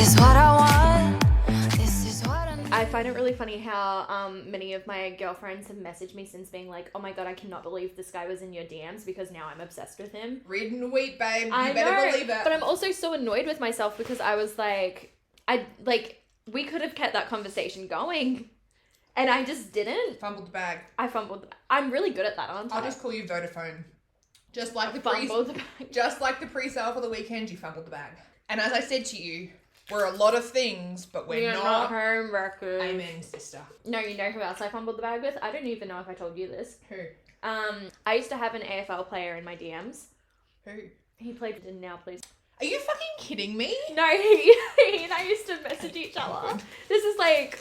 is what I want. This is what I find it really funny how many of my girlfriends have messaged me since being like, oh my god, I cannot believe this guy was in your DMs because now I'm obsessed with him. Read and weep, babe. You I better know, believe it. but I'm also so annoyed with myself because I was like, we could have kept that conversation going. And I just didn't. Fumbled the bag. I fumbled. I'm really good at that, aren't I? I'll just call you Vodafone. Just like the pre-sale for the weekend, you fumbled the bag. And as I said to you, we're a lot of things, but we're not home wreckers. Amen, sister. No, you know who else I fumbled the bag with? I don't even know if I told you this. Who? I used to have an AFL player in my DMs. Who? He played and now plays. Are you fucking kidding me? No, he and I used to message each other. This is like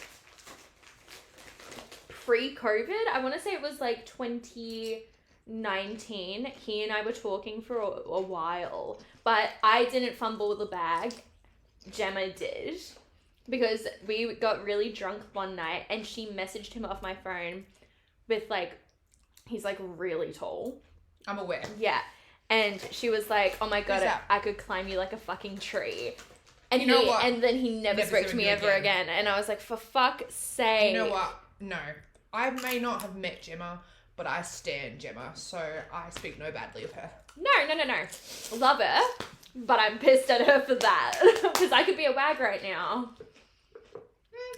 pre-COVID. I want to say it was like 2019. He and I were talking for a while, but I didn't fumble the bag. Gemma did, because we got really drunk one night and she messaged him off my phone with like, he's like really tall. I'm aware. Yeah. And she was like, oh my god, I could climb you like a fucking tree. And you know what? And then he never spoke to me ever again. And I was like, for fuck's sake. You know what? No. I may not have met Gemma, but I stan Gemma, so I speak no badly of her. No. Love her, but I'm pissed at her for that. Because I could be a wag right now.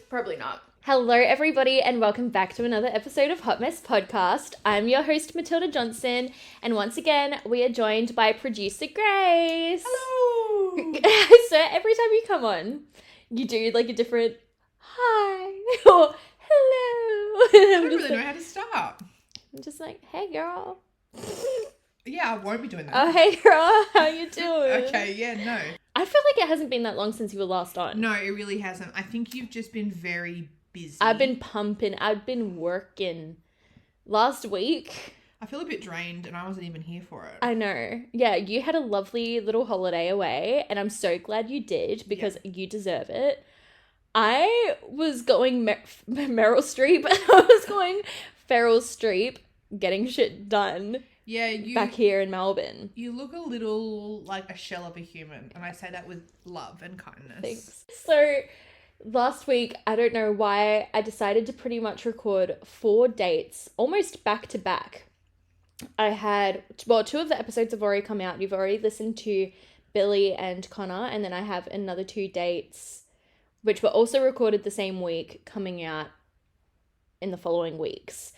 Probably not. Hello, everybody, and welcome back to another episode of Hot Mess Podcast. I'm your host, Matilda Johnson, and once again, we are joined by producer Grace. Hello! So every time you come on, you do like a different hi or hello. I don't really know how to start. I'm just like, hey, girl. Yeah, I won't be doing that. Oh, hey, girl, how you doing? Okay, yeah, no. I feel like it hasn't been that long since you were last on. No, it really hasn't. I think you've just been very busy. I've been pumping. I've been working. Last week. I feel a bit drained and I wasn't even here for it. I know. Yeah, you had a lovely little holiday away and I'm so glad you did because you deserve it. I was going Meryl Streep and I was going Feral Streep getting shit done. Yeah, you back here in Melbourne. You look a little like a shell of a human, and I say that with love and kindness. Thanks. So last week, I don't know why, I decided to pretty much record 4 dates almost back to back. I had, 2 of the episodes have already come out. You've already listened to Billy and Connor, and then I have another 2 dates, which were also recorded the same week, coming out in the following weeks.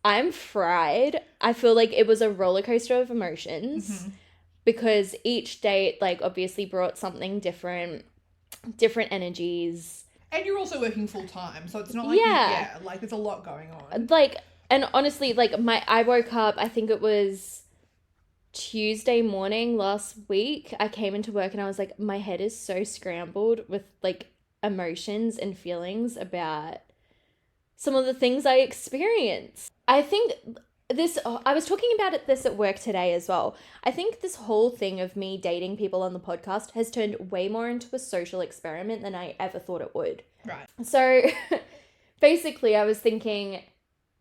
I'm fried. I feel like it was a roller coaster of emotions because each date, like, obviously brought something different energies. And you're also working full time, so it's not like like there's a lot going on. Like, and honestly, like, I woke up, I think it was Tuesday morning last week. I came into work and I was like, my head is so scrambled with like emotions and feelings about some of the things I experienced. I think I was talking about this at work today as well. I think this whole thing of me dating people on the podcast has turned way more into a social experiment than I ever thought it would. Right. So basically I was thinking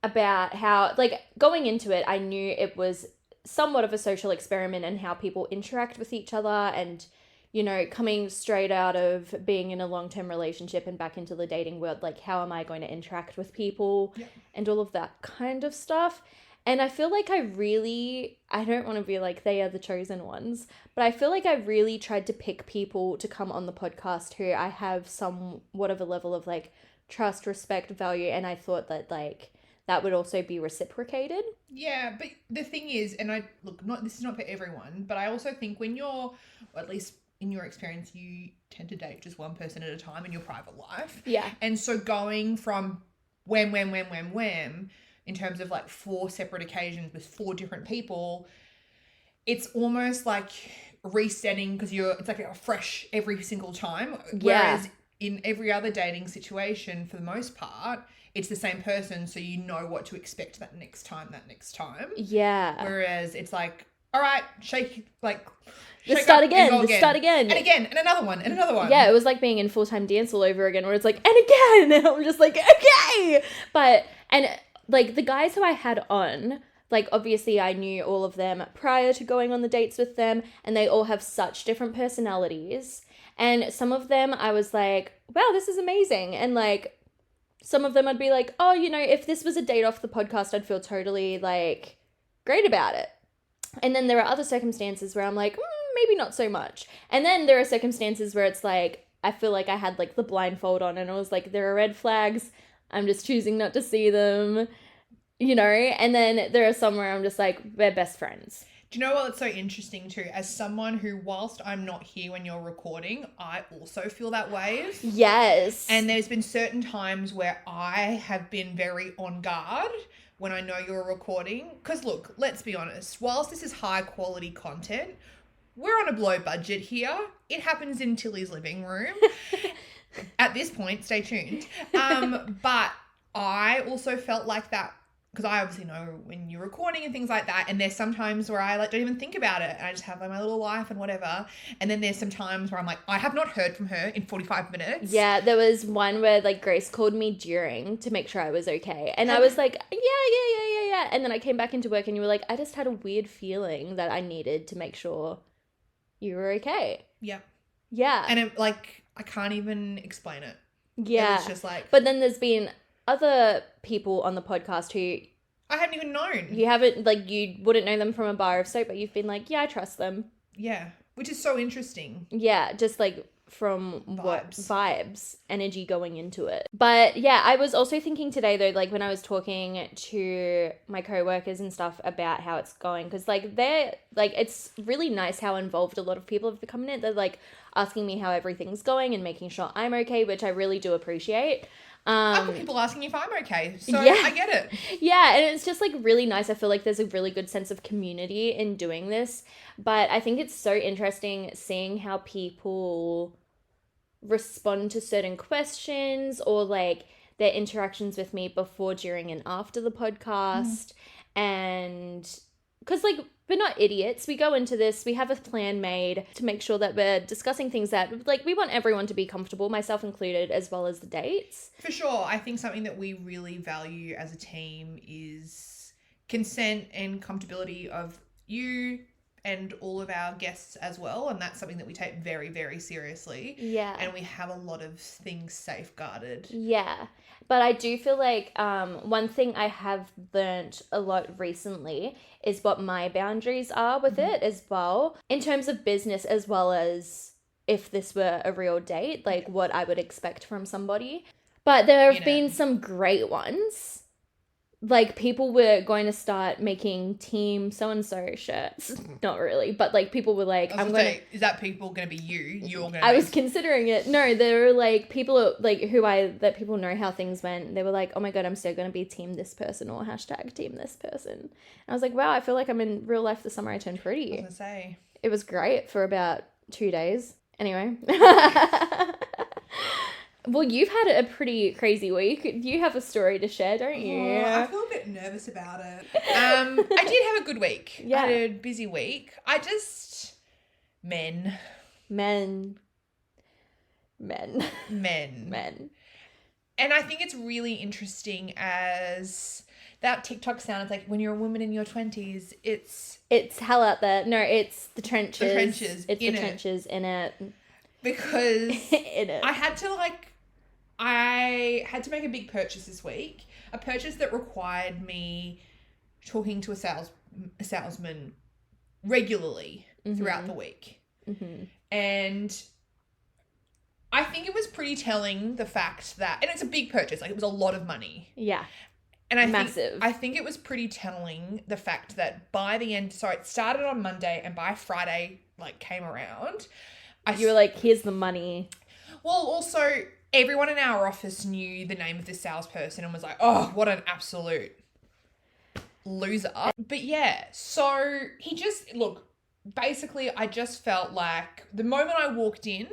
about how, like, going into it, I knew it was somewhat of a social experiment and how people interact with each other and, you know, coming straight out of being in a long-term relationship and back into the dating world, like, how am I going to interact with people and all of that kind of stuff. And I feel like I don't want to be like they are the chosen ones, but I feel like I really tried to pick people to come on the podcast who I have somewhat of a level of like trust, respect, value, and I thought that like that would also be reciprocated. Yeah, but the thing is, and this is not for everyone, but I also think when you're, or at least in your experience, you tend to date just one person at a time in your private life. Yeah. And so going from wham, in terms of like 4 separate occasions with 4 different people, it's almost like resetting because it's like a fresh every single time. Whereas in every other dating situation, for the most part, it's the same person, so you know what to expect that next time. Yeah. Whereas it's like, all right, start again. And again, and another one. Yeah, it was like being in full-time dance all over again, where it's like, and again, and I'm just like, okay. But, and like the guys who I had on, like obviously I knew all of them prior to going on the dates with them, and they all have such different personalities. And some of them I was like, wow, this is amazing. And like some of them I'd be like, oh, you know, if this was a date off the podcast, I'd feel totally like great about it. And then there are other circumstances where I'm like, maybe not so much. And then there are circumstances where it's like, I feel like I had like the blindfold on and I was like, there are red flags. I'm just choosing not to see them, you know? And then there are some where I'm just like, we're best friends. Do you know what's so interesting too? As someone who, whilst I'm not here when you're recording, I also feel that wave. Yes. And there's been certain times where I have been very on guard when I know you're recording. Because look, let's be honest, whilst this is high quality content, we're on a low budget here. It happens in Tilly's living room. At this point, stay tuned. But I also felt like that because I obviously know when you're recording and things like that. And there's some times where I like don't even think about it. And I just have like my little life and whatever. And then there's some times where I'm like, I have not heard from her in 45 minutes. Yeah, there was one where like Grace called me during to make sure I was okay. And I was like, yeah. And then I came back into work and you were like, I just had a weird feeling that I needed to make sure you were okay. Yeah. Yeah. And it, like, I can't even explain it. Yeah. It was just like. But then there's been other people on the podcast who I hadn't even known. you haven't, like, you wouldn't know them from a bar of soap, but you've been like, yeah, I trust them. Yeah. Which is so interesting. Yeah, just like from Vibes. vibes, energy going into it. But yeah, I was also thinking today though, like when I was talking to my coworkers and stuff about how it's going, because like they're like, it's really nice how involved a lot of people have become in it. They're like asking me how everything's going and making sure I'm okay, which I really do appreciate. I've got people asking if I'm okay, so yeah. I get it. Yeah, and it's just like really nice. I feel like there's a really good sense of community in doing this. But I think it's so interesting seeing how people respond to certain questions or like their interactions with me before, during, and after the podcast. And because like we're not idiots. We go into this, we have a plan made to make sure that we're discussing things that like we want everyone to be comfortable, myself included, as well as the dates. For sure. I think something that we really value as a team is consent and comfortability of you and all of our guests as well. And that's something that we take very, very seriously. Yeah. And we have a lot of things safeguarded. Yeah. But I do feel like one thing I have learned a lot recently is what my boundaries are with it as well, in terms of business as well as if this were a real date, like what I would expect from somebody. But there have been some great ones. Like people were going to start making team so-and-so shirts. Not really, but like people were like, is that people going to be you? You're going to I was considering it. No, there were like people like that people know how things went. They were like, oh my God, I'm still going to be team this person or hashtag team this person. And I was like, wow, I feel like I'm in real life the summer I turned pretty. I was going to say. It was great for about 2 days. Anyway. Well, you've had a pretty crazy week. You have a story to share, don't you? Oh, I feel a bit nervous about it. I did have a good week. Yeah. I had a busy week. Men. And I think it's really interesting as that TikTok sounds like when you're a woman in your 20s, it's hell out there. No, it's the trenches. The trenches. It's the trenches in it. Because in it. I had to make a big purchase this week. A purchase that required me talking to a salesman regularly throughout the week. Mm-hmm. And I think it was pretty telling, the fact that, and it's a big purchase, like it was a lot of money. Yeah. And Massive. I think it was pretty telling, the fact that by the end, so it started on Monday and by Friday, like came around. You were like, here's the money. Well, also everyone in our office knew the name of this salesperson and was like, oh, what an absolute loser. But yeah, so he just, look, basically I just felt like the moment I walked in,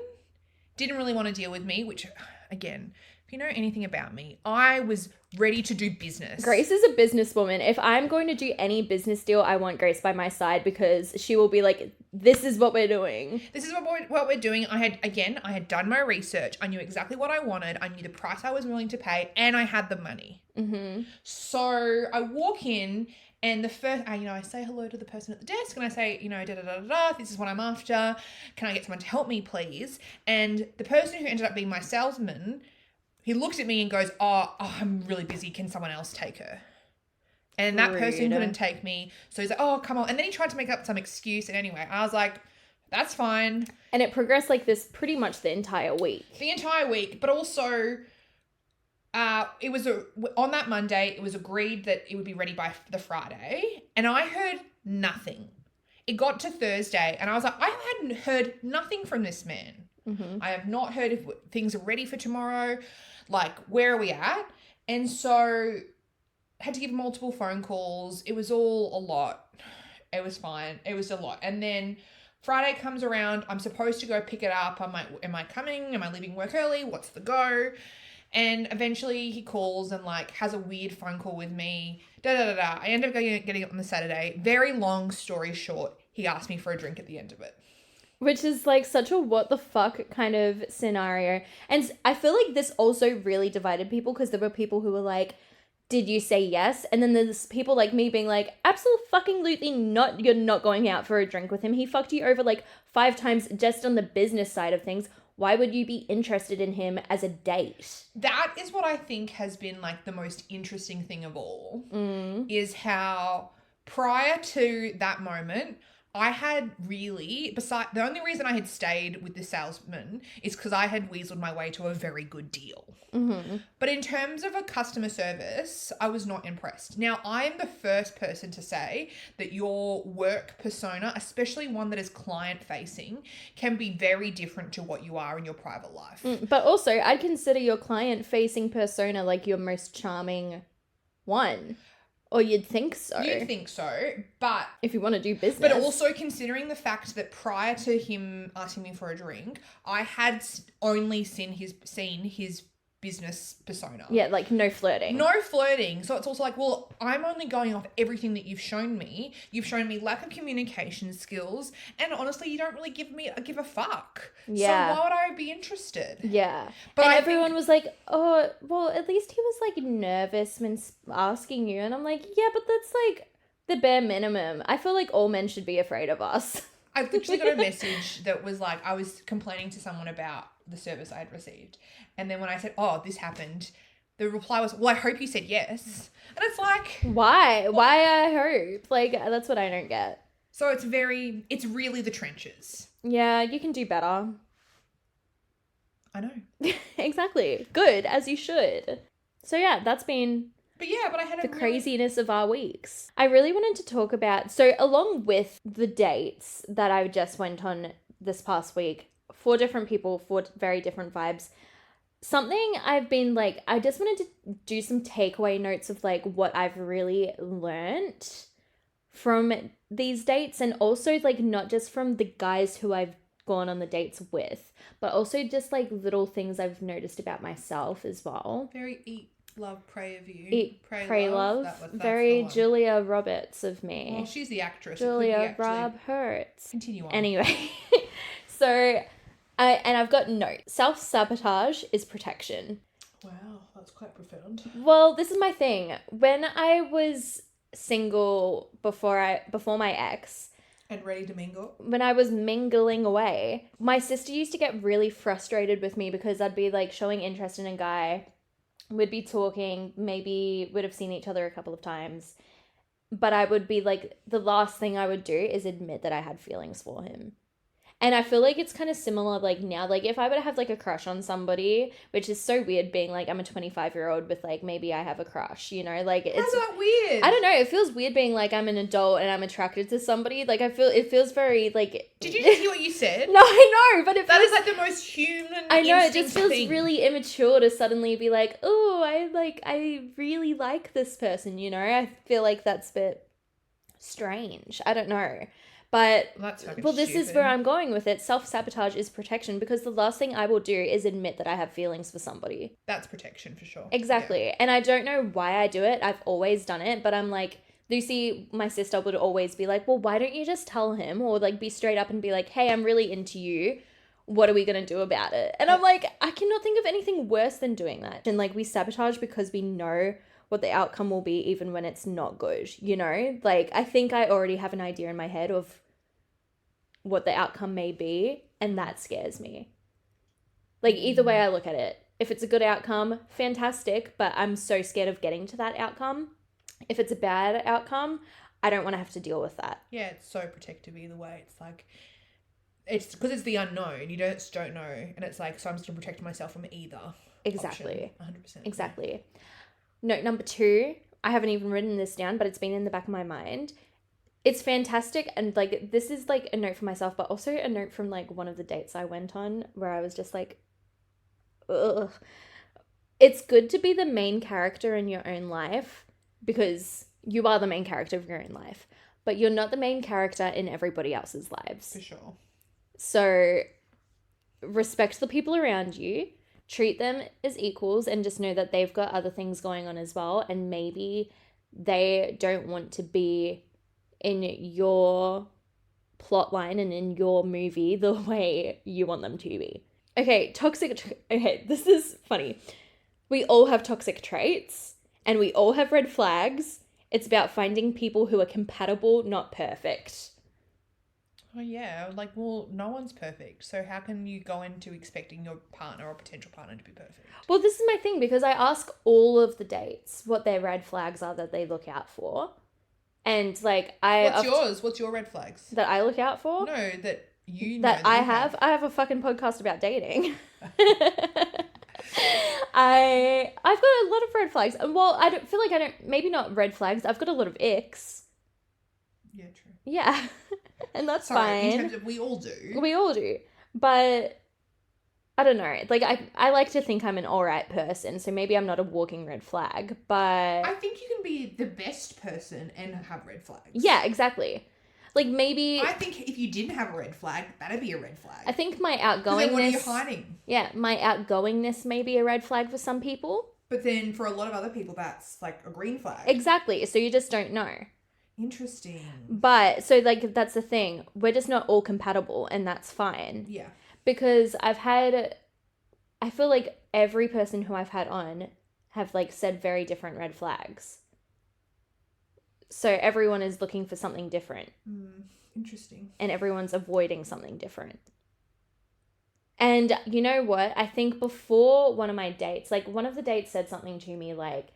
didn't really want to deal with me, which again, if you know anything about me, I was ready to do business. Grace is a businesswoman. If I'm going to do any business deal, I want Grace by my side because she will be like, this is what we're doing. This is what we're doing. I had done my research. I knew exactly what I wanted. I knew the price I was willing to pay, and I had the money. Mm-hmm. So I walk in And the first, I say hello to the person at the desk and I say, da-da-da-da-da, this is what I'm after. Can I get someone to help me, please? And the person who ended up being my salesman, he looked at me and goes, oh, I'm really busy. Can someone else take her? And that person couldn't take me. So he's like, oh, come on. And then he tried to make up some excuse. And anyway, I was like, that's fine. And it progressed like this pretty much the entire week. But also, it was on that Monday, it was agreed that it would be ready by the Friday. And I heard nothing. It got to Thursday and I was like, I hadn't heard nothing from this man. Mm-hmm. I have not heard if things are ready for tomorrow. Like, where are we at? And so had to give multiple phone calls. It was all a lot. It was fine. It was a lot. And then Friday comes around. I'm supposed to go pick it up. I'm like, am I coming? Am I leaving work early? What's the go? And eventually he calls and like has a weird phone call with me. I end up getting it on the Saturday. Very long story short, he asked me for a drink at the end of it. Which is like such a what the fuck kind of scenario. And I feel like this also really divided people because there were people who were like, did you say yes? And then there's people like me being like, absolutely not. You're not going out for a drink with him. He fucked you over like 5 times just on the business side of things. Why would you be interested in him as a date? That is what I think has been like the most interesting thing of all, is how prior to that moment, I had really, the only reason I had stayed with the salesman is because I had weaseled my way to a very good deal. Mm-hmm. But in terms of a customer service, I was not impressed. Now, I am the first person to say that your work persona, especially one that is client-facing, can be very different to what you are in your private life. But also, I'd consider your client-facing persona like your most charming one. Or you'd think so. You'd think so, but if you want to do business. But also considering the fact that prior to him asking me for a drink, I had only seen his business persona. Yeah, like no flirting. No flirting. So it's also like, well, I'm only going off everything that you've shown me. You've shown me lack of communication skills, and honestly, you don't really give a fuck. Yeah. So why would I be interested? Yeah. But and everyone was like, oh, well, at least he was like nervous when asking you. And I'm like, yeah, but that's like the bare minimum. I feel like all men should be afraid of us. I literally got a message that was like, I was complaining to someone about the service I had received. And then when I said, oh, this happened, the reply was, well, I hope you said yes. And it's like, why? Why I hope? Like, that's what I don't get. So it's really the trenches. Yeah, you can do better. I know. Exactly. Good, as you should. So yeah, that's been... But I had the craziness of our weeks. I really wanted to talk about, so along with the dates that I just went on this past week, 4 different people, 4 very different vibes, something I've been like, I just wanted to do some takeaway notes of like what I've really learnt from these dates, and also like not just from the guys who I've gone on the dates with, but also just like little things I've noticed about myself as well. Very eat, love, pray of you. Eat, pray, love. That's Very Julia Roberts of me. Well, she's the actress. Julia Roberts. Continue on. Anyway, so, I've got notes. Self-sabotage is protection. Wow, that's quite profound. Well, this is my thing. When I was single before my ex, and ready to mingle? When I was mingling away, my sister used to get really frustrated with me because I'd be like showing interest in a guy. We'd be talking, maybe would have seen each other a couple of times, but I would be like, the last thing I would do is admit that I had feelings for him. And I feel like it's kind of similar like now, like if I were to have like a crush on somebody, which is so weird being like, I'm a 25-year-old with like, maybe I have a crush, you know, like it's... How's that weird? I don't know. It feels weird being like, I'm an adult and I'm attracted to somebody. Like it feels very like... Did you just hear what you said? No, I know, but that is like the most human I know, it just feels thing. really immature to suddenly be like, oh, I really like this person, you know? I feel like that's a bit strange. I don't know. But, this is where I'm going with it. Self-sabotage is protection, because the last thing I will do is admit that I have feelings for somebody. That's protection for sure. Exactly. Yeah. And I don't know why I do it. I've always done it, but I'm like, Lucy, my sister, would always be like, well, why don't you just tell him, or like be straight up and be like, hey, I'm really into you. What are we going to do about it? And I'm like, I cannot think of anything worse than doing that. And like we sabotage because we know what the outcome will be even when it's not good, you know? Like, I think I already have an idea in my head of what the outcome may be, and that scares me. Like, either way I look at it, if it's a good outcome, fantastic, but I'm so scared of getting to that outcome. If it's a bad outcome, I don't want to have to deal with that. Yeah, it's so protective either way. It's like, it's because it's the unknown. You just don't know. And it's like, so I'm just going to protect myself from either. Exactly. Option, 100%. Exactly. Note number 2, I haven't even written this down, but it's been in the back of my mind. It's fantastic, and like, this is like a note for myself, but also a note from like one of the dates I went on where I was just like, ugh. It's good to be the main character in your own life, because you are the main character of your own life, but you're not the main character in everybody else's lives. For sure. So respect the people around you, treat them as equals, and just know that they've got other things going on as well, and maybe they don't want to be in your plot line and in your movie the way you want them to be. Okay, this is funny. We all have toxic traits, and we all have red flags. It's about finding people who are compatible, not perfect. Oh, yeah. Like, well, no one's perfect. So how can you go into expecting your partner or potential partner to be perfect? Well, this is my thing, because I ask all of the dates what their red flags are that they look out for. And, like, What's yours? What's your red flags? That I look out for? No, that you know. That I have. I have a fucking podcast about dating. I've got a lot of red flags. Well, I don't feel like maybe not red flags. I've got a lot of icks. Yeah, true. Yeah. And that's Sorry, fine. in terms of we all do. We all do. But I don't know. Like, I like to think I'm an alright person, so maybe I'm not a walking red flag, but I think you can be the best person and have red flags. yeah, exactly. Like, maybe I think if you didn't have a red flag, that'd be a red flag. I think my 'Cause outgoingness. then what are you hiding? Yeah, my outgoingness may be a red flag for some people. But then for a lot of other people, that's like a green flag. Exactly. So you just don't know. Interesting. But so, like, that's the thing. We're just not all compatible, and that's fine. Yeah. Because I feel like every person who I've had on have, like, said very different red flags. So everyone is looking for something different. Interesting. And everyone's avoiding something different. And you know what? I think before one of my dates, like, one of the dates said something to me like,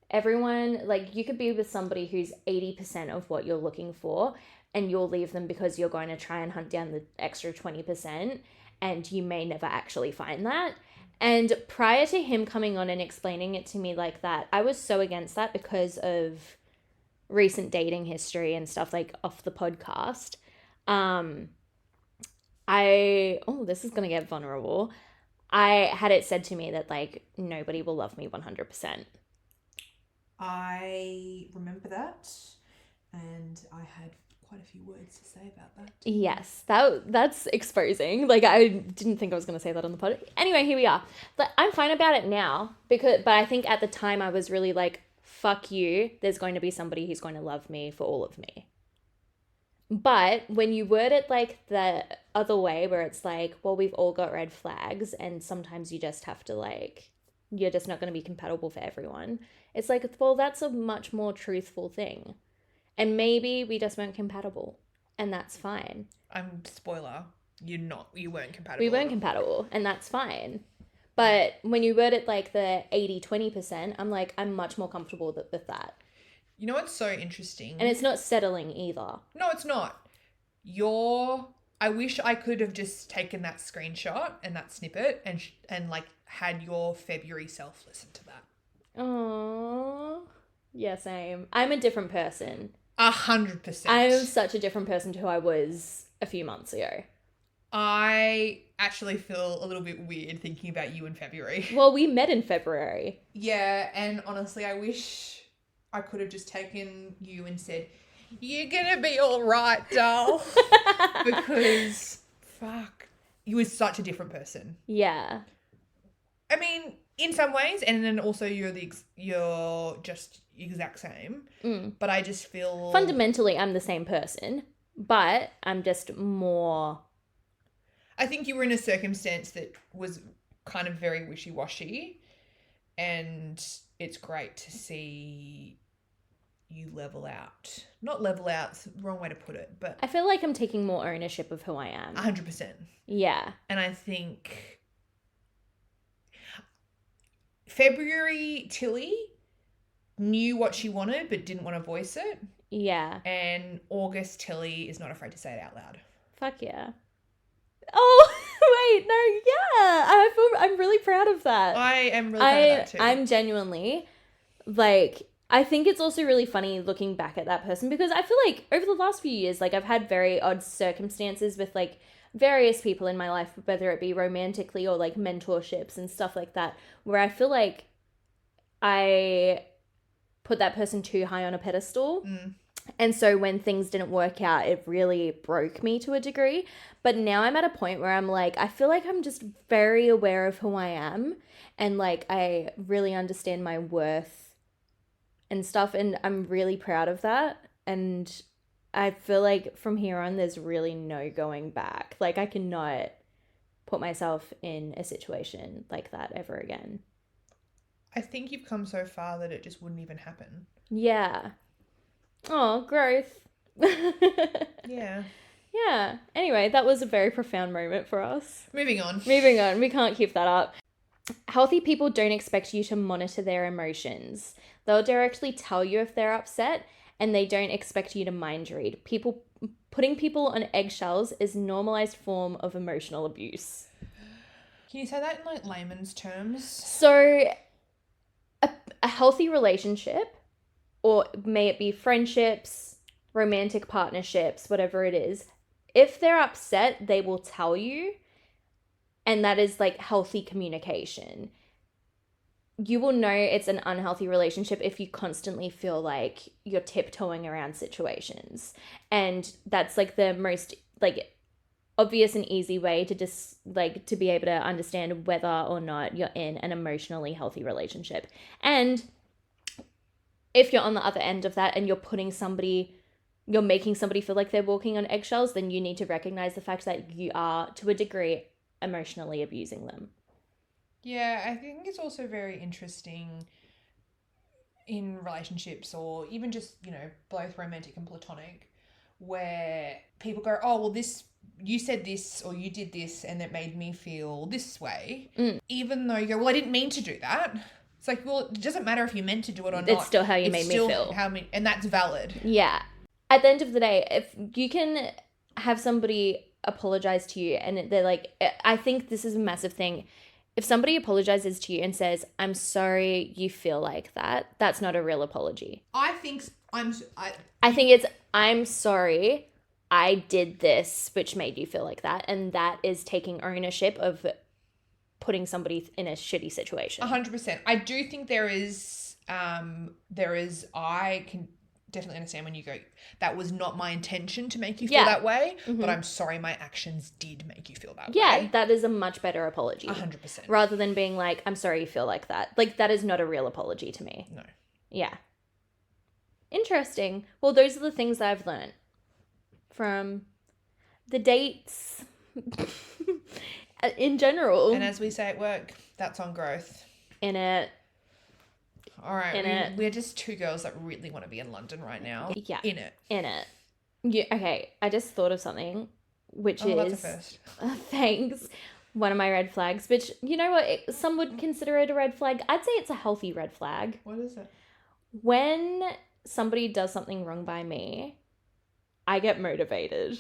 everyone, like, you could be with somebody who's 80% of what you're looking for, and you'll leave them because you're going to try and hunt down the extra 20%, and you may never actually find that. And prior to him coming on and explaining it to me like that, I was so against that because of recent dating history and stuff, like, off the podcast. This is gonna get vulnerable. I had it said to me that, like, nobody will love me 100%. I remember that, and I had quite a few words to say about that. Yes, that's exposing. Like, I didn't think I was going to say that on the pod. Anyway, here we are. But I'm fine about it now, but I think at the time I was really like, fuck you, there's going to be somebody who's going to love me for all of me. But when you word it like the other way, where it's like, well, we've all got red flags, and sometimes you just have to, like, you're just not going to be compatible for everyone. It's like, well, that's a much more truthful thing. And maybe we just weren't compatible, and that's fine. Spoiler, you weren't compatible. We weren't compatible, and that's fine. But when you word it like the 80-20%, I'm like, I'm much more comfortable with that. You know what's so interesting? And it's not settling either. No, it's not. I wish I could have just taken that screenshot and that snippet and like had your February self listen to that. Aww. Yeah, same. I'm a different person. 100%. I'm such a different person to who I was a few months ago. I actually feel a little bit weird thinking about you in February. Well, we met in February. Yeah, and honestly, I wish I could have just taken you and said, you're gonna be all right, doll. Because, fuck, you were such a different person. Yeah. I mean, in some ways, and then also you're just exact same. But I just feel... Fundamentally, I'm the same person, but I'm just more... I think you were in a circumstance that was kind of very wishy-washy. And it's great to see you level out. Not level out, it's the wrong way to put it, but I feel like I'm taking more ownership of who I am. 100%. Yeah. And I think February Tilly knew what she wanted but didn't want to voice it. Yeah. And August Tilly is not afraid to say it out loud. Fuck yeah. Oh, wait, no, yeah. I'm really proud of that. I am really proud of that too. I'm genuinely, like, I think it's also really funny looking back at that person because I feel like over the last few years, like, I've had very odd circumstances with, like, various people in my life, whether it be romantically or, like, mentorships and stuff like that, where I feel like I put that person too high on a pedestal. And so when things didn't work out, it really broke me to a degree. But now I'm at a point where I'm like, I feel like I'm just very aware of who I am. And like, I really understand my worth and stuff. And I'm really proud of that. And I feel like from here on, there's really no going back. Like, I cannot put myself in a situation like that ever again. I think you've come so far that it just wouldn't even happen. Yeah. Oh, growth. Yeah. Yeah. Anyway, that was a very profound moment for us. Moving on. We can't keep that up. Healthy people don't expect you to monitor their emotions. They'll directly tell you if they're upset, and they don't expect you to mind read. Putting people on eggshells is a normalized form of emotional abuse. Can you say that in like layman's terms? So, a healthy relationship, or may it be friendships, romantic partnerships, whatever it is, if they're upset, they will tell you. And that is like healthy communication. You will know it's an unhealthy relationship if you constantly feel like you're tiptoeing around situations. And that's like the most like obvious and easy way to just like to be able to understand whether or not you're in an emotionally healthy relationship. And if you're on the other end of that and you're making somebody feel like they're walking on eggshells, then you need to recognize the fact that you are, to a degree, emotionally abusing them. Yeah, I think it's also very interesting in relationships or even just, you know, both romantic and platonic, where people go, oh, well, you said this or you did this and it made me feel this way. Even though you go, well, I didn't mean to do that. It's like, well, it doesn't matter if you meant to do it or not. It's still how you made me feel. And that's valid. Yeah. At the end of the day, if you can have somebody apologize to you and they're like, I think this is a massive thing. If somebody apologizes to you and says, I'm sorry you feel like that, that's not a real apology. I think it's, I'm sorry I did this, which made you feel like that. And that is taking ownership of putting somebody in a shitty situation. 100%. I do think I can definitely understand when you go, that was not my intention to make you feel that way, but I'm sorry my actions did make you feel that way. Yeah, that is a much better apology. 100%. Rather than being like, I'm sorry you feel like that. Like, that is not a real apology to me. No. Yeah. Interesting. Well, those are the things I've learned from the dates in general. And as we say at work, that's on growth. In it. All right. We're just two girls that really want to be in London right now. Yeah. In it. Yeah, okay, I just thought of something, which is... that's a first. Thanks. One of my red flags, which, you know what, some would consider it a red flag. I'd say it's a healthy red flag. What is it? When somebody does something wrong by me, I get motivated.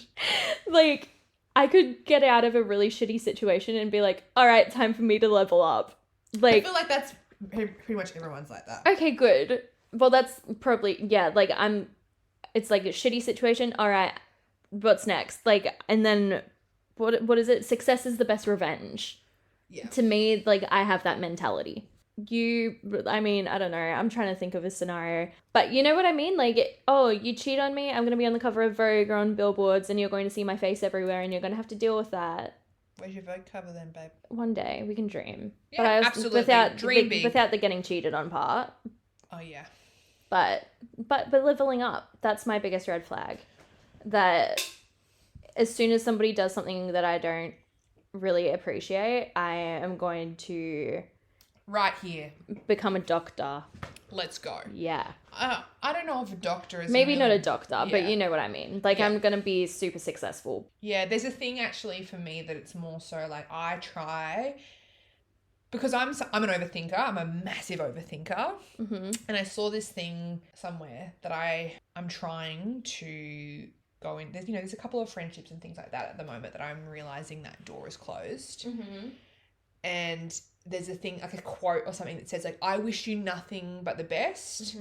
Like, I could get out of a really shitty situation and be like, all right, time for me to level up. Like, I feel like that's pretty much everyone's like that. Okay, good. Well, that's probably, yeah, like it's like a shitty situation. All right, what's next? Like, and then what is it? Success is the best revenge. Yeah. To me, like, I have that mentality. I mean, I don't know. I'm trying to think of a scenario. But you know what I mean? Like, you cheat on me, I'm going to be on the cover of Vogue or on billboards and you're going to see my face everywhere and you're going to have to deal with that. Where's your Vogue cover then, babe? One day, we can dream. Yeah, absolutely. Dream big. Without the getting cheated on part. Oh, yeah. But leveling up, that's my biggest red flag. That as soon as somebody does something that I don't really appreciate, I am going to Right here. Become a doctor. Let's go. Yeah. I don't know if a doctor is... Maybe really... not a doctor, but you know what I mean. Like, I'm going to be super successful. Yeah, there's a thing actually for me that it's more so like I try... Because I'm an overthinker. I'm a massive overthinker. Mm-hmm. And I saw this thing somewhere that I'm trying to go in. There's a couple of friendships and things like that at the moment that I'm realizing that door is closed. Mm-hmm. And there's a thing, like a quote or something that says like, I wish you nothing but the best,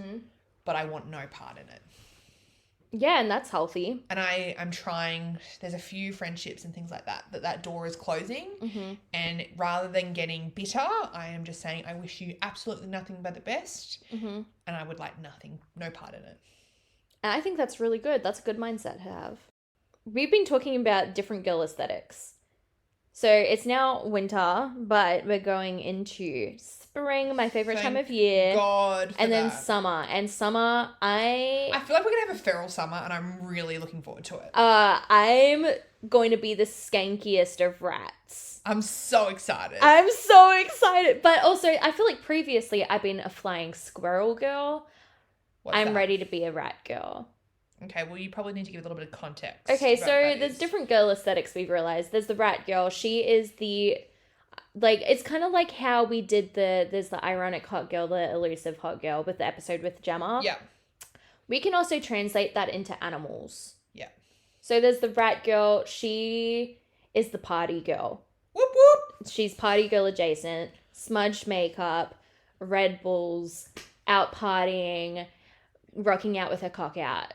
but I want no part in it. Yeah, and that's healthy. And I'm trying, there's a few friendships and things like that door is closing. Mm-hmm. And rather than getting bitter, I am just saying, I wish you absolutely nothing but the best. Mm-hmm. And I would like nothing, no part in it. And I think that's really good. That's a good mindset to have. We've been talking about different girl aesthetics. So it's now winter, but we're going into spring, my favorite time of year. God for and then that. summer. And summer, I feel like we're going to have a feral summer and I'm really looking forward to it. I'm going to be the skankiest of rats. I'm so excited. I'm so excited. But also, I feel like previously I've been a flying squirrel girl. I'm ready to be a rat girl. Okay, well, you probably need to give a little bit of context. Okay, so there's different girl aesthetics we've realized. There's the rat girl. She is the, like, it's kind of like how we did there's the ironic hot girl, the elusive hot girl with the episode with Gemma. Yeah. We can also translate that into animals. Yeah. So there's the rat girl. She is the party girl. Whoop, whoop. She's party girl adjacent, smudged makeup, Red Bulls, out partying, rocking out with her cock out.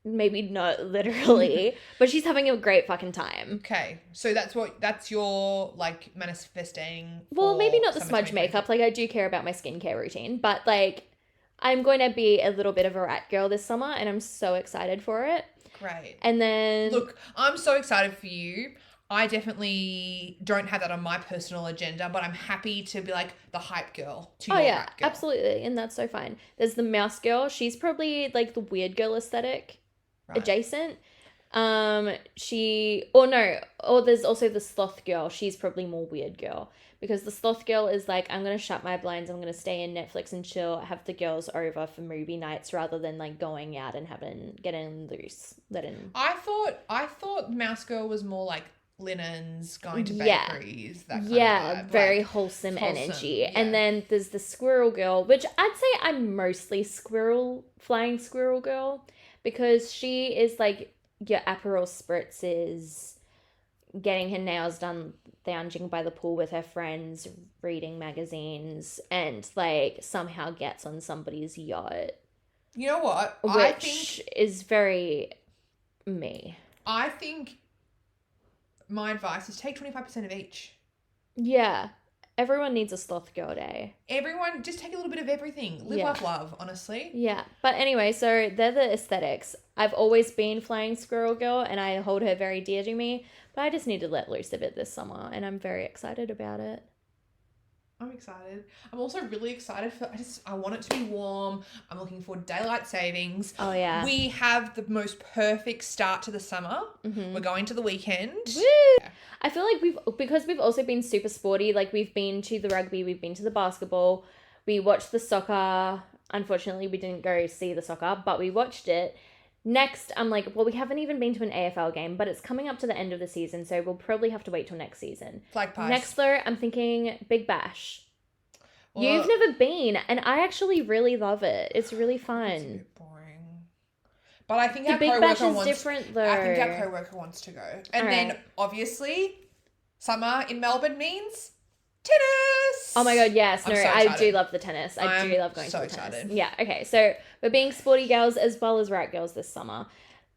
Maybe not literally, but she's having a great fucking time. Okay, so that's your, like, manifesting. Well, maybe not the summer smudge 2023. makeup. Like, I do care about my skincare routine, but, like, I'm going to be a little bit of a rat girl this summer, and I'm so excited for it. Great. And then... Look, I'm so excited for you. I definitely don't have that on my personal agenda, but I'm happy to be, like, the hype girl to your rat girl. Absolutely, and that's so fine. There's the mouse girl. She's probably, like, the weird girl aesthetic. Right. Adjacent. There's also the sloth girl. She's probably more weird girl because the sloth girl is like, I'm gonna shut my blinds, I'm gonna stay in Netflix and chill, have the girls over for movie nights rather than like going out and getting loose. I thought mouse girl was more like linens, going to bakeries, that kind of vibe. Very like, wholesome energy. Yeah. And then there's the squirrel girl, which I'd say I'm mostly flying squirrel girl. Because she is like your Aperol spritzes, getting her nails done, lounging by the pool with her friends, reading magazines, and like somehow gets on somebody's yacht. You know what? Which is very me. I think my advice is take 25% of each. Yeah. Everyone needs a sloth girl day. Everyone, just take a little bit of everything. Live, love, love, honestly. Yeah. But anyway, so they're the aesthetics. I've always been flying squirrel girl and I hold her very dear to me. But I just need to let loose a bit this summer and I'm very excited about it. I'm excited. I'm also really excited I want it to be warm. I'm looking for daylight savings. Oh, yeah. We have the most perfect start to the summer. Mm-hmm. We're going to the weekend. Woo! Yeah. I feel like because we've also been super sporty, like we've been to the rugby, we've been to the basketball, we watched the soccer. Unfortunately, we didn't go see the soccer, but we watched it. Next, I'm like, well, we haven't even been to an AFL game, but it's coming up to the end of the season, so we'll probably have to wait till next season. Flag pies. Next, though, I'm thinking Big Bash. Well, you've never been, and I actually really love it. It's really fun. It's a bit boring. But I think our Big Bash co-worker is different, though. I think our co-worker wants to go. And then, obviously, summer in Melbourne means tennis. Oh my god, yes. No, I'm so I do love the tennis. I do love going so to the tennis. excited. Yeah, okay. So we're being sporty girls as well as rat girls this summer.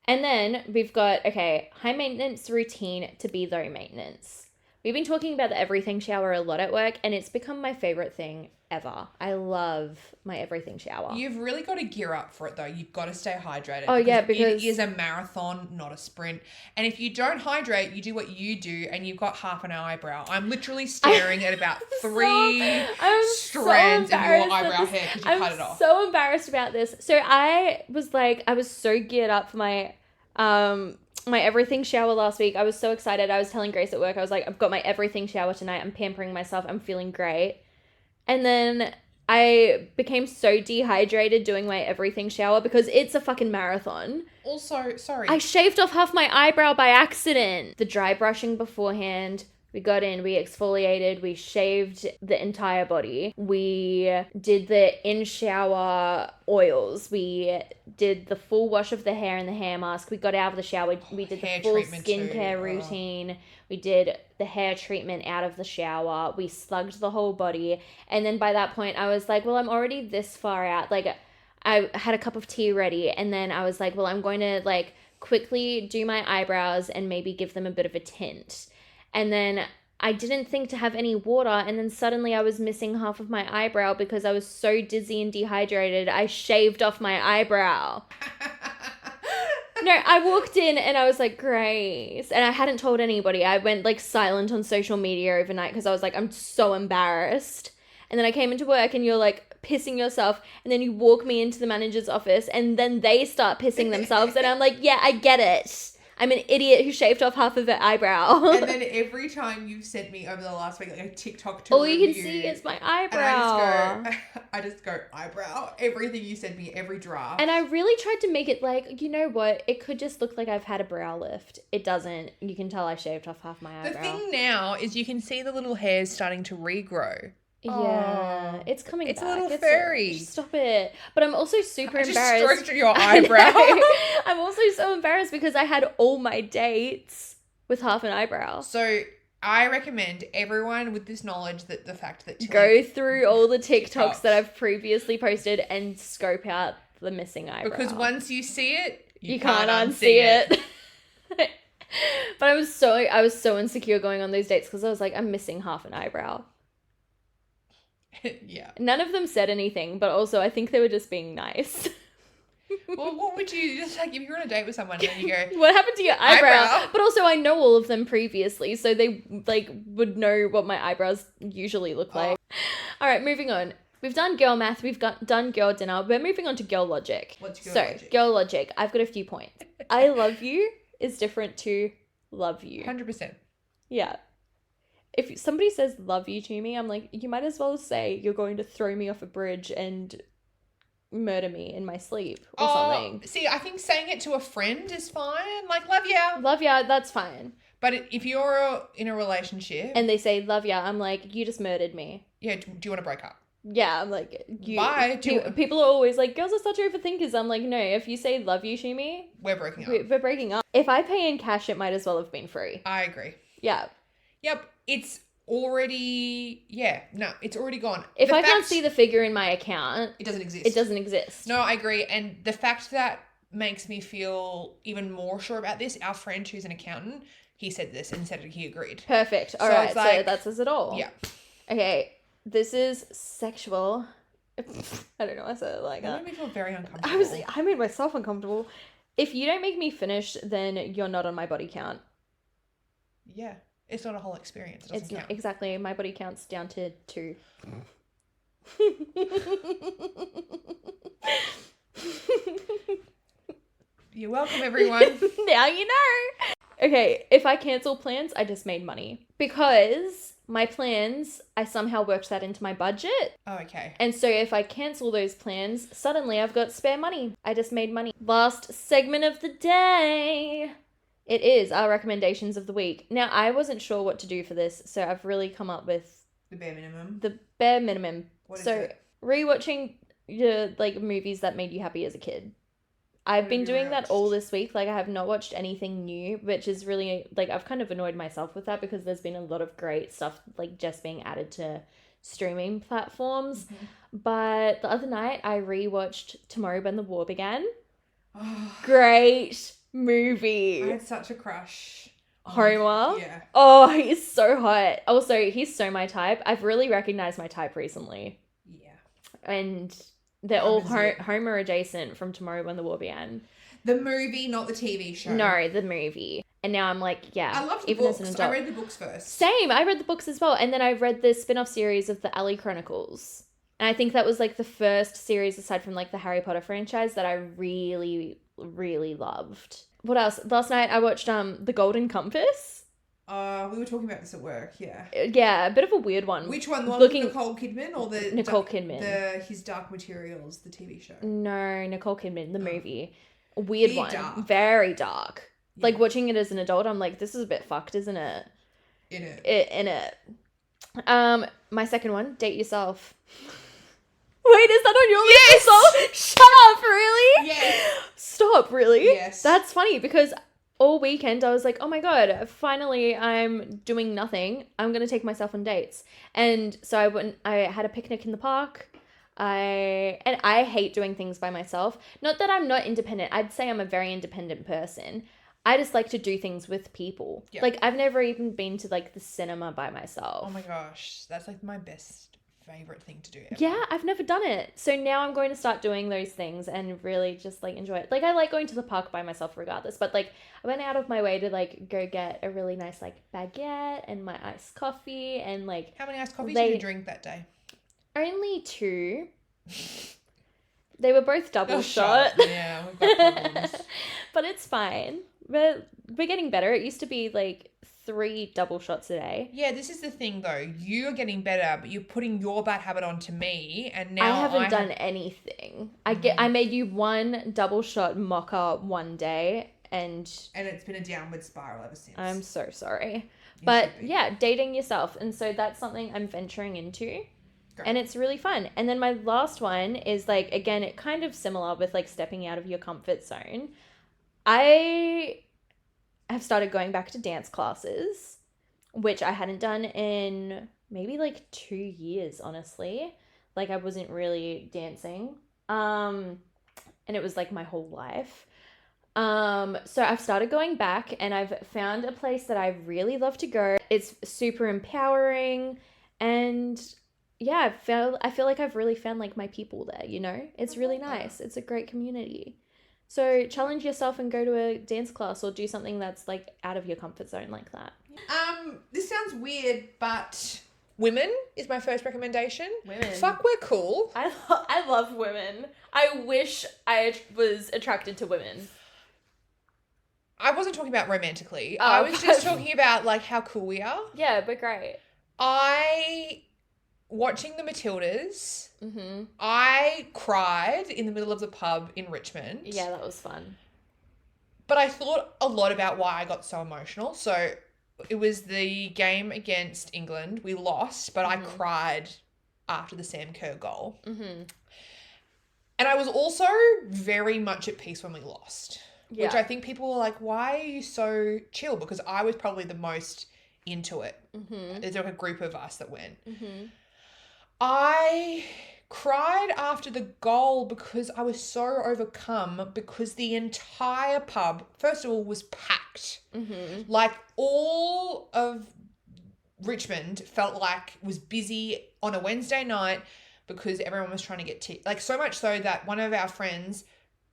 And then we've got, high maintenance routine to be low maintenance. We've been talking about the everything shower a lot at work, and it's become my favorite thing ever. I love my everything shower. You've really got to gear up for it, though. You've got to stay hydrated. Oh, yeah, because it is a marathon, not a sprint. And if you don't hydrate, you do what you do, and you've got half an eyebrow. I'm literally staring at about three strands of your eyebrow hair because you cut it off. I'm so embarrassed about this. So I was so geared up for my my everything shower last week. I was so excited. I was telling Grace at work, I was like, I've got my everything shower tonight. I'm pampering myself. I'm feeling great. And then I became so dehydrated doing my everything shower because it's a fucking marathon. Also, sorry. I shaved off half my eyebrow by accident. The dry brushing beforehand. We got in, we exfoliated, we shaved the entire body. We did the in-shower oils. We did the full wash of the hair and the hair mask. We got out of the shower. We did the full skincare routine. We did the hair treatment out of the shower. We slugged the whole body. And then by that point, I was like, well, I'm already this far out. Like, I had a cup of tea ready. And then I was like, well, I'm going to, like, quickly do my eyebrows and maybe give them a bit of a tint. And then I didn't think to have any water, and then suddenly I was missing half of my eyebrow because I was so dizzy and dehydrated. I shaved off my eyebrow. No, I walked in and I was like, Grace. And I hadn't told anybody. I went like silent on social media overnight because I was like, I'm so embarrassed. And then I came into work and you're like pissing yourself, and then you walk me into the manager's office and then they start pissing themselves. And I'm like, yeah, I get it. I'm an idiot who shaved off half of her eyebrow. And then every time you've sent me over the last week, like a TikTok to all review, you can see is my eyebrow. And I just go eyebrow. Everything you send me, every draft. And I really tried to make it like, you know what? It could just look like I've had a brow lift. It doesn't. You can tell I shaved off half my eyebrow. The thing now is you can see the little hairs starting to regrow. Yeah, it's coming back. It's a little fairy. Stop it. But I'm also super I just embarrassed. stroked your eyebrow. I'm also so embarrassed because I had all my dates with half an eyebrow. So I recommend everyone with this knowledge that the fact that go through all the TikToks that I've previously posted and scope out the missing eyebrow. Because once you see it, you can't unsee it. But I was so insecure going on those dates because I was like, I'm missing half an eyebrow. Yeah. None of them said anything, but also I think they were just being nice. Well, what would you just like if you're on a date with someone and then you go, what happened to your eyebrow? But also I know all of them previously, so they like would know what my eyebrows usually look like. All right, moving on. We've done girl math, done girl dinner. We're moving on to girl logic. What's girl logic? So, girl logic. I've got a few points. I love you is different to love you. 100%. Yeah. If somebody says love you to me, I'm like, you might as well say you're going to throw me off a bridge and murder me in my sleep or something. See, I think saying it to a friend is fine. Like, love ya. Love ya, that's fine. But if you're in a relationship and they say love ya, I'm like, you just murdered me. Yeah, do you want to break up? Yeah, I'm like, Bye. People are always like, girls are such overthinkers. I'm like, no, if you say love you to me, we're breaking up. We're breaking up. If I pay in cash, it might as well have been free. I agree. Yeah. Yep. It's already gone. If I can't see the figure in my account, it doesn't exist. It doesn't exist. No, I agree. And the fact that makes me feel even more sure about this. Our friend who's an accountant, he said this and said he agreed. Perfect. All right. So that says it all. Yeah. Okay. This is sexual. I don't know why I said it like that. That made me feel very uncomfortable. I made myself uncomfortable. If you don't make me finish, then you're not on my body count. Yeah. It's not a whole experience. It doesn't count. Exactly. My body count's down to 2. You're welcome, everyone. Now you know. Okay, if I cancel plans, I just made money. Because my plans, I somehow worked that into my budget. Oh, okay. And so if I cancel those plans, suddenly I've got spare money. I just made money. Last segment of the day. It is our recommendations of the week. Now, I wasn't sure what to do for this, so I've really come up with the bare minimum. The bare minimum. What is it? Rewatching like movies that made you happy as a kid. I've been doing that all this week. Like, I have not watched anything new, which is really, like, I've kind of annoyed myself with that because there's been a lot of great stuff, like, just being added to streaming platforms. Mm-hmm. But the other night, I rewatched Tomorrow When the War Began. Great movie. I had such a crush. Homer? Yeah. Oh, he's so hot. Also, he's so my type. I've really recognized my type recently. Yeah. And they're all Homer adjacent from Tomorrow When the War Began. The movie, not the TV show. No, the movie. And now I'm like, yeah. I loved the books. As an adult. I read the books first. Same. I read the books as well. And then I read the spin-off series of the Alley Chronicles. And I think that was like the first series aside from like the Harry Potter franchise that I really, really loved. What else? Last night I watched The Golden Compass. We were talking about this at work, yeah. Yeah, a bit of a weird one. Which one? The one Looking- with Nicole Kidman or the Nicole Kidman. His Dark Materials, the TV show? No, Nicole Kidman, the movie. A weird Big one. dark. Very dark. Yeah. Like watching it as an adult, I'm like, this is a bit fucked, isn't it? In it. In it. My second one, date yourself. Wait, is that on your list also? Shut up, really? Yes. Stop, really? Yes. That's funny because all weekend I was like, oh my God, finally I'm doing nothing. I'm going to take myself on dates. And so I had a picnic in the park. I hate doing things by myself. Not that I'm not independent. I'd say I'm a very independent person. I just like to do things with people. Yeah. Like I've never even been to like the cinema by myself. Oh my gosh, that's like my best favorite thing to do ever. Yeah, I've never done it. So now I'm going to start doing those things and really just like enjoy it. Like I like going to the park by myself regardless, but like I went out of my way to like go get a really nice like baguette and my iced coffee and like How many iced coffees did you drink that day? only 2. They were both double shot. Yeah, we've got problems. But it's fine. We're getting better. It used to be like 3 double shots a day. Yeah, this is the thing though. You're getting better, but you're putting your bad habit onto me, and now I haven't done anything. I made you 1 double shot mocha one day, and it's been a downward spiral ever since. I'm so sorry. You But should be. yeah, dating yourself, and so that's something I'm venturing into. Great. And it's really fun. And then my last one is like, again, it kind of similar with like stepping out of your comfort zone. I have started going back to dance classes, which I hadn't done in maybe like 2 years, honestly. Like I wasn't really dancing. And it was like my whole life. So I've started going back and I've found a place that I really love to go. It's super empowering and yeah, I feel like I've really found like my people there, you know? It's really nice. It's a great community. So challenge yourself and go to a dance class or do something that's like out of your comfort zone like that. This sounds weird, but women is my first recommendation. Women. Fuck, we're cool. I love women. I wish I was attracted to women. I wasn't talking about romantically. Oh, I was just talking about like how cool we are. Yeah, but great. Watching the Matildas, Mm-hmm. I cried in the middle of the pub in Richmond. Yeah, that was fun. But I thought a lot about why I got so emotional. So it was the game against England. We lost, but I cried after the Sam Kerr goal. Mm-hmm. And I was also very much at peace when we lost. Yeah. Which I think people were like, why are you so chill? Because I was probably the most into it. Mm-hmm. There's like a group of us that went. Mm-hmm. I cried after the goal because I was so overcome because the entire pub, first of all, was packed. Mm-hmm. Like all of Richmond felt like was busy on a Wednesday night because everyone was trying to get tea. Like so much so that one of our friends,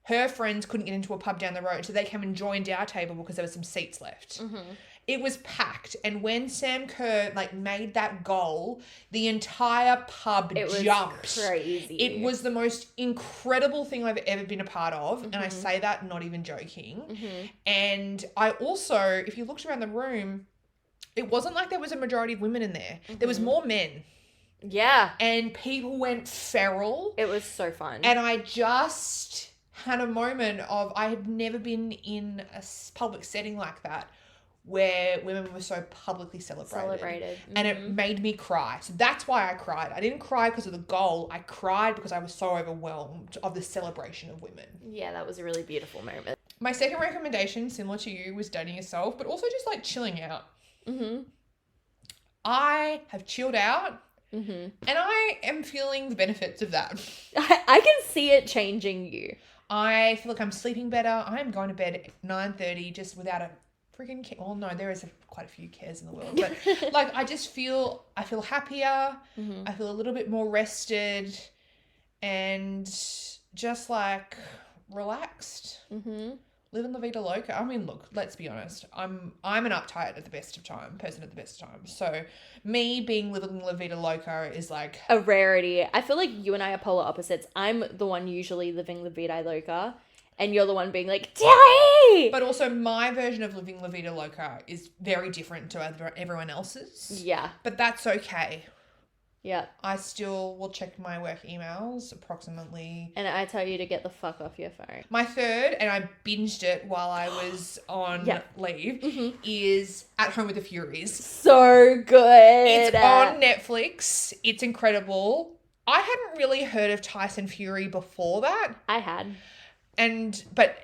her friends couldn't get into a pub down the road, so they came and joined our table because there were some seats left. Mm-hmm. It was packed, and when Sam Kerr like made that goal, the entire pub jumped. Crazy. It was the most incredible thing I've ever been a part of, and I say that not even joking. Mm-hmm. And I also, if you looked around the room, it wasn't like there was a majority of women in there. There was more men. Yeah. And people went feral. It was so fun. And I just had a moment of, I had never been in a public setting like that where women were so publicly celebrated. And it made me cry. So that's why I cried. I didn't cry because of the goal. I cried because I was so overwhelmed of the celebration of women. Yeah, that was a really beautiful moment. My second recommendation, similar to you, was dating yourself, but also just like chilling out. Mm-hmm. I have chilled out. Mm-hmm. And I am feeling the benefits of that. I can see it changing you. I feel like I'm sleeping better. I'm going to bed at 9:30 just without a freaking care. Well, no, there is quite a few cares in the world. But like I feel happier. Mm-hmm. I feel a little bit more rested and just like relaxed. Mm-hmm. Living la vida loca. I mean, look, let's be honest. I'm an uptight at the best of time, person at the best of times. So me being living la vida loca is like a rarity. I feel like you and I are polar opposites. I'm the one usually living la vida loca, and you're the one being like, Tilly! But also my version of living La Vida Loca is very different to everyone else's. Yeah. But that's okay. Yeah. I still will check my work emails approximately. And I tell you to get the fuck off your phone. My third, and I binged it while I was on leave, is At Home with the Furies. So good. It's on Netflix. It's incredible. I hadn't really heard of Tyson Fury before that. I had. But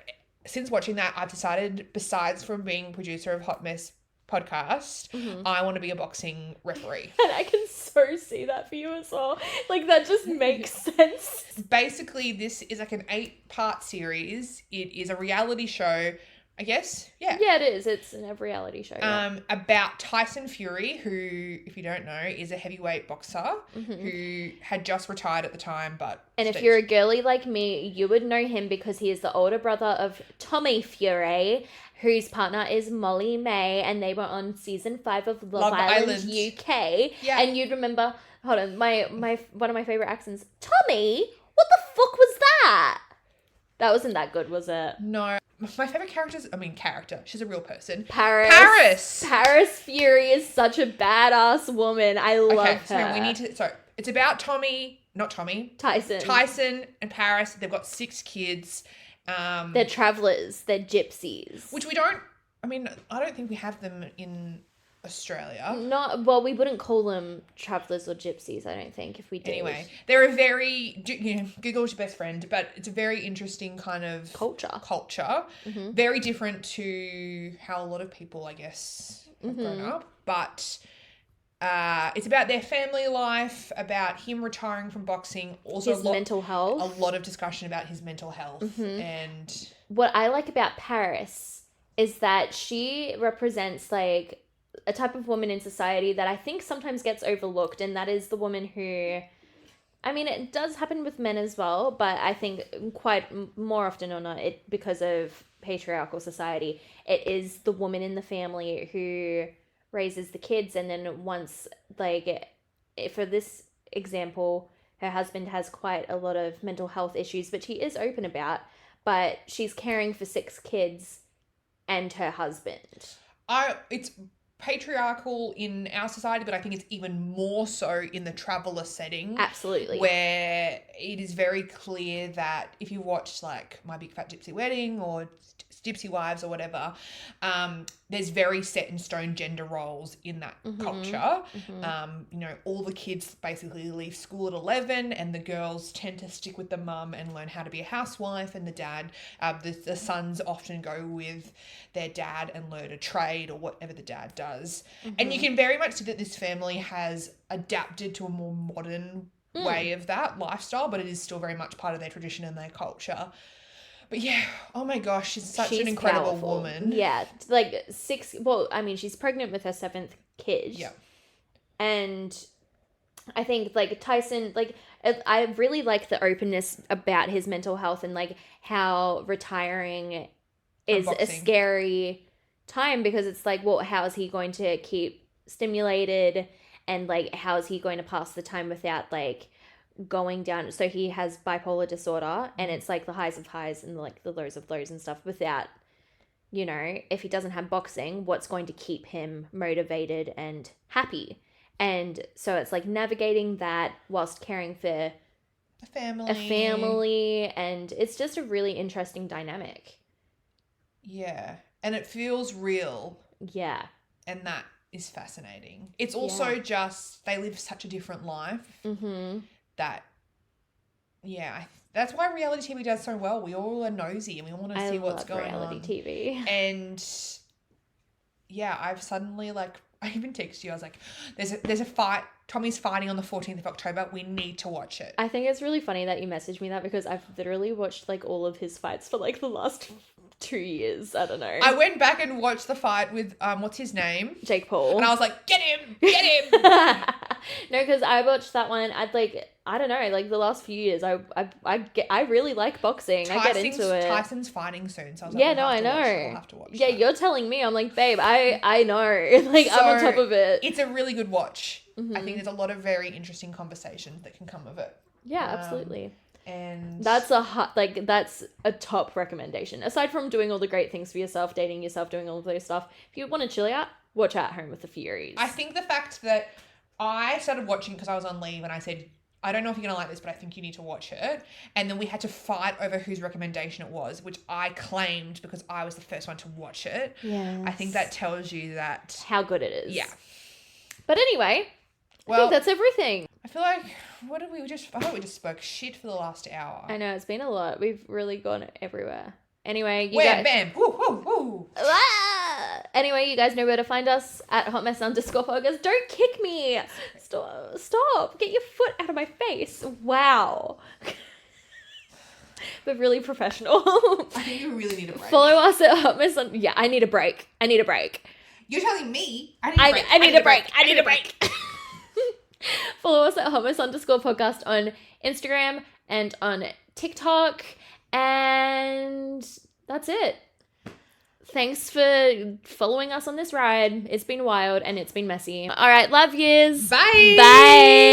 since watching that, I've decided, besides from being producer of Hot Mess podcast, I want to be a boxing referee. And I can so see that for you as well. Like, that just makes sense. Basically, this is like an 8-part series. It is a reality show, I guess. Yeah. Yeah, it is. It's a reality show. Yeah. About Tyson Fury, who, if you don't know, is a heavyweight boxer who had just retired at the time, but... And if you're a girly like me, you would know him because he is the older brother of Tommy Fury, whose partner is Molly May, and they were on season 5 of Love Island UK. Yeah. And you'd remember, hold on, my one of my favorite accents, Tommy, what the fuck was that? That wasn't that good, was it? No. My favorite character. She's a real person. Paris Fury is such a badass woman. I love her. So it's about Tyson and Paris. They've got 6 kids. They're travelers. They're gypsies. Which I don't think we have them in Australia. Well, we wouldn't call them travelers or gypsies, I don't think, if we did. Anyway, they're a very, Google's your best friend, but it's a very interesting kind of culture. Mm-hmm. Very different to how a lot of people, I guess, have grown up. But it's about their family life, about him retiring from boxing. Also, his mental health. A lot of discussion about his mental health. And what I like about Paris is that she represents like a type of woman in society that I think sometimes gets overlooked, and that is the woman who, I mean, it does happen with men as well, but I think quite more often or not, because of patriarchal society, it is the woman in the family who raises the kids, and then once, like, for this example, her husband has quite a lot of mental health issues, which he is open about, but she's caring for 6 kids and her husband. It's patriarchal in our society, but I think it's even more so in the traveller setting. Absolutely. Where it is very clear that if you watch like My Big Fat Gypsy Wedding or Gypsy Wives or whatever, there's very set in stone gender roles in that culture. All the kids basically leave school at 11, and the girls tend to stick with the mum and learn how to be a housewife, and the dad, the sons often go with their dad and learn a trade or whatever the dad does. And you can very much see that this family has adapted to a more modern way of that lifestyle, but it is still very much part of their tradition and their culture. But yeah, oh my gosh, she's an incredible powerful woman. Yeah, she's pregnant with her 7th kid. Yeah. And I think, like, Tyson, like, I really like the openness about his mental health and, like, how retiring is a scary time, because it's like, well, how is he going to keep stimulated, and, like, how is he going to pass the time without, like, going down? So he has bipolar disorder, and it's like the highs of highs and like the lows of lows and stuff, without, if he doesn't have boxing, what's going to keep him motivated and happy? And so it's like navigating that whilst caring for a family, and it's just a really interesting dynamic. Yeah, and it feels real. Yeah. And that is fascinating. It's also just, they live such a different life. That, that's why reality TV does so well. We all are nosy and we want to see what's going on. Reality TV. And I've suddenly, like, I even texted you. I was like, there's a fight. Tommy's fighting on the 14th of October. We need to watch it. I think it's really funny that you messaged me that, because I've literally watched like all of his fights for like the last 2 years. I don't know. I went back and watched the fight with what's his name? Jake Paul. And I was like, get him. No, because I watched that one. I don't know, like the last few years, I really like boxing. I get into it. Tyson's fighting soon, so I was like, I know. I'll have to watch. Yeah, you're telling me. I'm like, babe, I know. Like, so, I'm on top of it. It's a really good watch. I think there's a lot of very interesting conversations that can come of it. Yeah, absolutely. And That's a top recommendation. Aside from doing all the great things for yourself, dating yourself, doing all of those stuff, if you want to chill out, watch At Home with the Furies. I think the fact that I started watching because I was on leave and I said, I don't know if you're going to like this, but I think you need to watch it. And then we had to fight over whose recommendation it was, which I claimed because I was the first one to watch it. Yeah. I think that tells you that... how good it is. Yeah. But anyway, I think that's everything. I feel like, I thought we just spoke shit for the last hour. I know, it's been a lot. We've really gone everywhere. Anyway, Bam! Woo, woo, woo! Anyway, you guys know where to find us at hotmess_podcast. Don't kick me. Stop. Get your foot out of my face. Wow. We're really professional. I think you really need a break. Follow us at hotmess. Yeah, I need a break. You're telling me I need a break. Follow us at hotmess_podcast on Instagram and on TikTok. And that's it. Thanks for following us on this ride. It's been wild and it's been messy. All right, love yous. Bye. Bye.